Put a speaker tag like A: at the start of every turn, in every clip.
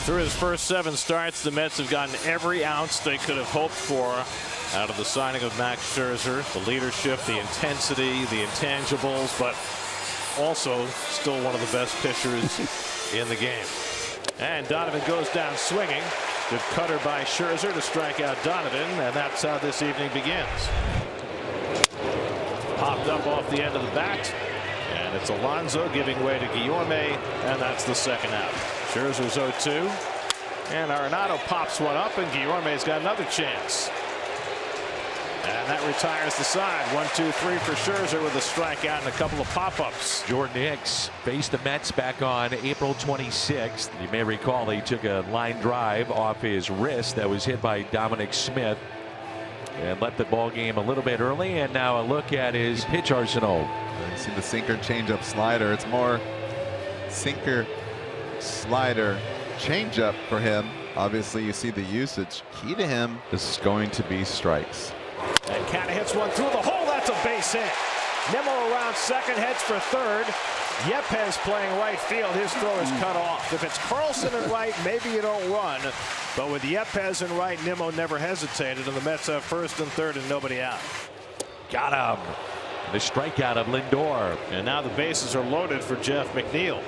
A: Through his first 7 starts, the Mets have gotten every ounce they could have hoped for out of the signing of Max Scherzer. The leadership, the intensity, the intangibles, but also still one of the best pitchers in the game. And Donovan goes down swinging. Good cutter by Scherzer to strike out Donovan, and that's how this evening begins. Popped up off the end of the bat, and it's Alonso giving way to Guillorme, and that's the second out. Scherzer's 0-2, and Arenado pops one up, and Guillorme's got another chance. And that retires the side. 1-2-3 for Scherzer with a strikeout and a couple of pop-ups.
B: Jordan Hicks faced the Mets back on April 26th. You may recall he took a line drive off his wrist that was hit by Dominic Smith and left the ball game a little bit early. And now a look at his pitch arsenal.
C: You see the sinker, changeup, slider. It's more sinker, slider, changeup for him. Obviously, you see the usage. Key to him is going to be strikes.
A: And Canna hits one through the hole. That's a base hit. Nimmo around second, heads for third. Yepez playing right field. His throw is cut off. If it's Carlson in right, maybe you don't run. But with Yepez in right, Nimmo never hesitated, and the Mets have first and third and nobody out.
B: Got him. The strikeout of Lindor.
A: And now the bases are loaded for Jeff McNeil.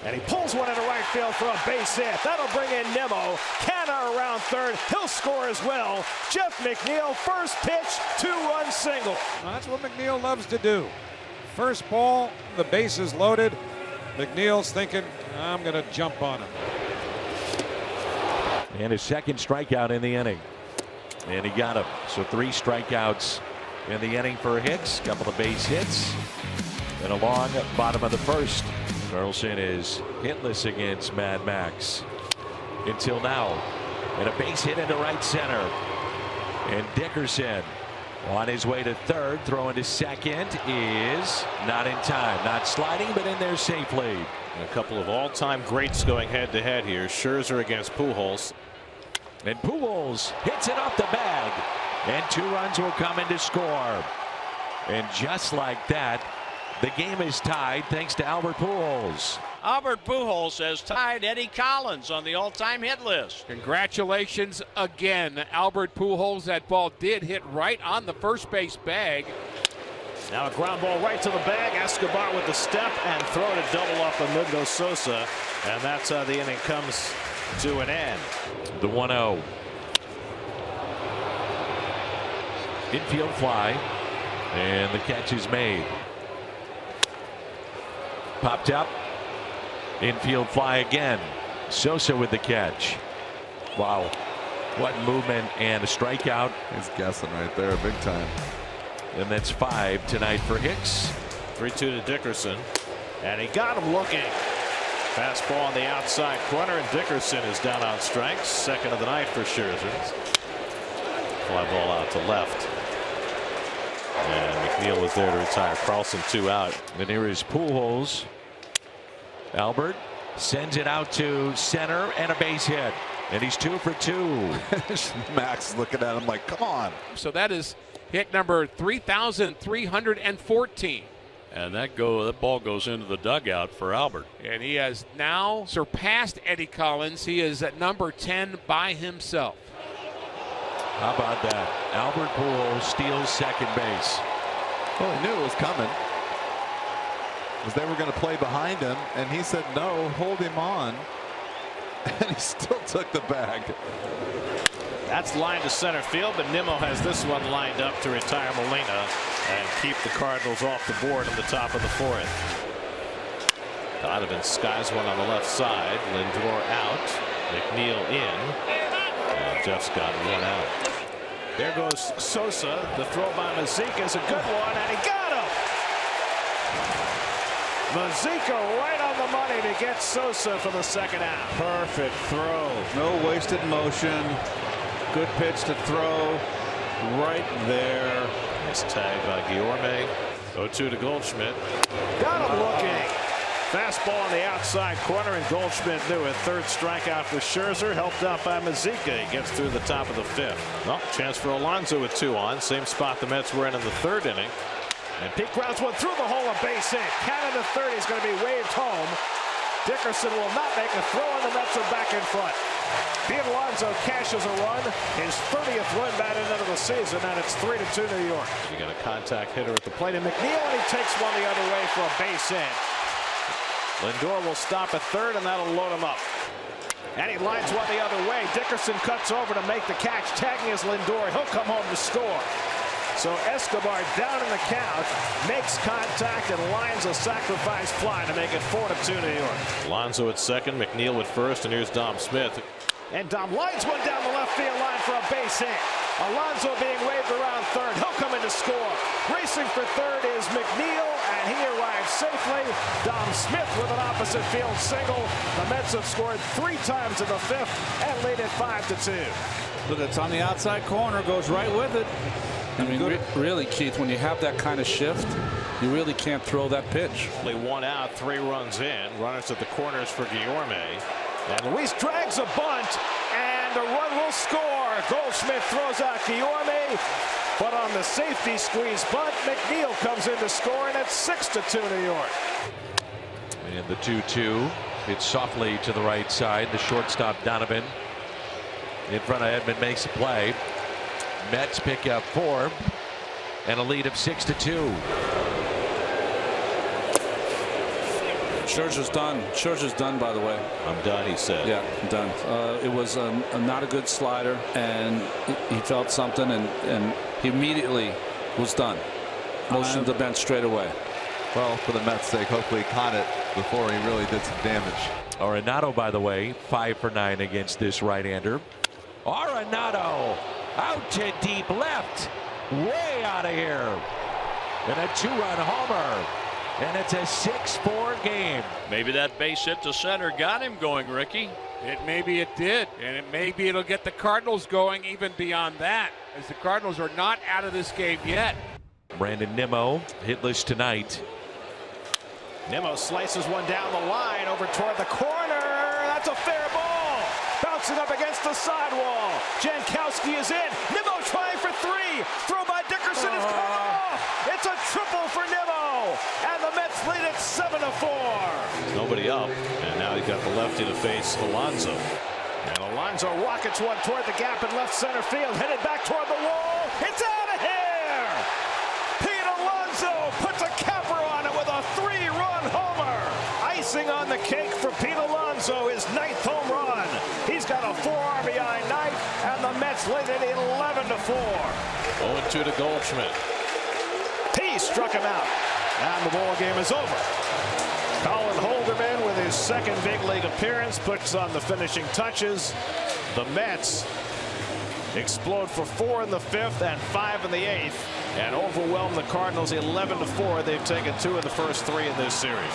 A: And he pulls one into right field for a base hit. That'll bring in Nimmo. Canna around third. He'll score as well. Jeff McNeil, first pitch, 2-run single.
D: Well, that's what McNeil loves to do. First ball, the base is loaded. McNeil's thinking, I'm going to jump on him.
B: And his second strikeout in the inning. And he got him. So 3 strikeouts in the inning for Hicks. Couple of base hits. And a long bottom of the first. Carlson is hitless against Mad Max until now. And a base hit into right center. And Dickerson on his way to third, throwing to second, is not in time. Not sliding, but in there safely.
A: And a couple of all-time greats going head-to-head here. Scherzer against Pujols.
B: And Pujols hits it off the bag. And 2 runs will come in to score. And just like that, the game is tied thanks to Albert Pujols.
E: Albert Pujols has tied Eddie Collins on the all-time hit list.
F: Congratulations again, Albert Pujols. That ball did hit right on the first base bag.
A: Now a ground ball right to the bag. Escobar with the step and throw to double off Emilio Sosa. And that's how the inning comes to an end.
B: The 1-0. Infield fly. And the catch is made. Popped up. Infield fly again. Sosa with the catch. Wow. What movement and a strikeout.
C: He's guessing right there big time.
B: And that's 5 tonight for Hicks.
A: 3-2 to Dickerson. And he got him looking. Fastball on the outside corner, and Dickerson is down on strikes. Second of the night for Scherzer. Fly ball out to left. And McNeil was there to retire Carlson. 2 out.
B: And here is Pujols. Albert sends it out to center and a base hit. And he's 2 for 2.
C: Max looking at him like, come on.
F: So that is hit number 3,314.
E: And that ball goes into the dugout for Albert.
F: And he has now surpassed Eddie Collins. He is at number 10 by himself.
B: How about that? Albert Pujols steals second base.
C: Well, he knew it was coming, because they were going to play behind him, and he said, no, hold him on. And he still took the bag.
A: That's lined to center field, but Nimmo has this one lined up to retire Molina and keep the Cardinals off the board in the top of the 4th. Donovan skies one on the left side. Lindor out. McNeil in. And Jeff's got 1 out. There goes Sosa. The throw by Mazika is a good one, and he got him. Mazika right on the money to get Sosa for the second out. Perfect throw.
G: No wasted motion. Good pitch to throw right there.
A: Nice tag by Guillorme. 0-2 to Goldschmidt. Got him looking. Fastball on the outside corner, and Goldschmidt knew it. Third strikeout for Scherzer, helped out by Mazika. He gets through the top of the 5th. Well, chance for Alonso with 2 on. Same spot the Mets were in the 3rd inning. And Pete grounds one through the hole, a base hit. Canada to third. He's going to be waved home. Dickerson will not make a throw, and the Mets are back in front. Pete Alonso cashes a run, his 30th run batted into the season, and it's 3-2 New York. You got a contact hitter at the plate, and McNeil, and he takes one the other way for a base hit. Lindor will stop at third, and that'll load him up. And he lines one the other way. Dickerson cuts over to make the catch, tagging his Lindor. He'll come home to score. So Escobar down in the count, makes contact, and lines a sacrifice fly to make it 4-2 New York. Alonso at second, McNeil at first, and here's Dom Smith. And Dom lines one down the left field line for a base hit. Alonso being waved around third. He'll come in to score. Racing for third is McNeil, and he arrives safely. Dom Smith with an opposite field single. The Mets have scored 3 times in the 5th and lead it 5-2.
G: Look, it's on the outside corner, goes right with it.
H: I mean, really, Keith, when you have that kind of shift, you really can't throw that pitch.
A: Only 1 out, 3 runs in. Runners at the corners for Guillorme. And Luis drags a bunt, and a run will score. Goldschmidt throws out Guillorme, but on the safety squeeze bunt, McNeil comes in to score, and it's 6-2 New York.
B: And the 2-2. It's softly to the right side. The shortstop Donovan in front of Edman makes a play. Mets pick up 4 and a lead of 6-2.
H: Scherzer's done. Scherzer's done, by the way.
A: I'm done, he said.
H: Yeah, done. It was not a good slider, and he felt something, and he immediately was done. Motioned the bench straight away.
C: Well, for the Mets' sake, hopefully he caught it before he really did some damage.
B: Arenado, by the way, 5 for 9 against this right-hander. Arenado out to deep left, way out of here, and a 2-run homer. And it's a 6-4 game.
E: Maybe that base hit to center got him going, Ricky.
F: Maybe it did, and maybe it'll get the Cardinals going even beyond that, as the Cardinals are not out of this game yet.
B: Brandon Nimmo hitless tonight.
A: Nimmo slices one down the line over toward the corner. That's a fair ball. Bouncing up against the sidewall. Jankowski is in. Nimmo trying for 3. Throw by Dickerson is cut off. It's a triple for Nimmo. And the Mets lead it 7-4. Nobody up. And now he's got the lefty to face Alonso. And Alonso rockets one toward the gap in left center field. Headed back toward the wall. It's out of here. Pete Alonso puts a capper on it with a 3-run homer. Icing on the cake for Pete Alonso, his 9th home run. He's got a 4 RBI night, and the Mets lead it 11-4. 0-2 to Goldschmidt. He struck him out, and the ball game is over. Colin Holderman, with his 2nd big league appearance, puts on the finishing touches. The Mets explode for 4 in the 5th and 5 in the 8th, and overwhelm the Cardinals 11-4. They've taken 2 of the first 3 in this series.